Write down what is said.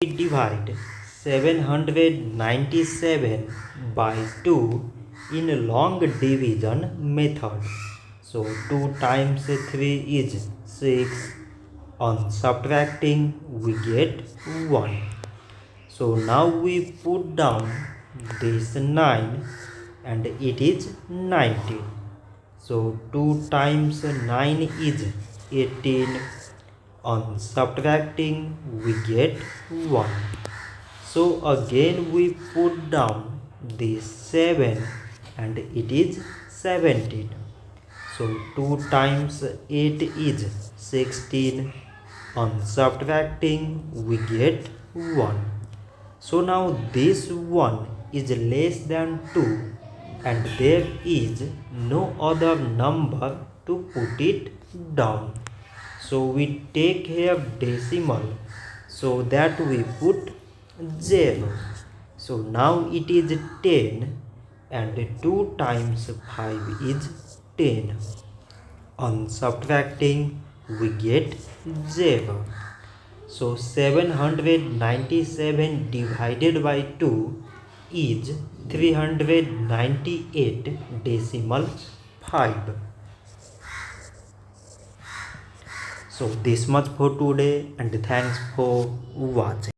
We divide 797 by 2 in long division method. So 2 times 3 is 6. On subtracting we get 1. So now we put down this 9 and it is 19. So 2 times 9 is 18. On subtracting we get 1. So again we put down this 7 and it is 17. So 2 times 8 is 16. On subtracting we get 1. So now this 1 is less than 2 and there is no other number to put it down. So we take here decimal so that we put 0. So now it is 10 and 2 times 5 is 10. On subtracting we get 0. So 797 divided by 2 is 398 decimal 5. So this much for today and thanks for watching.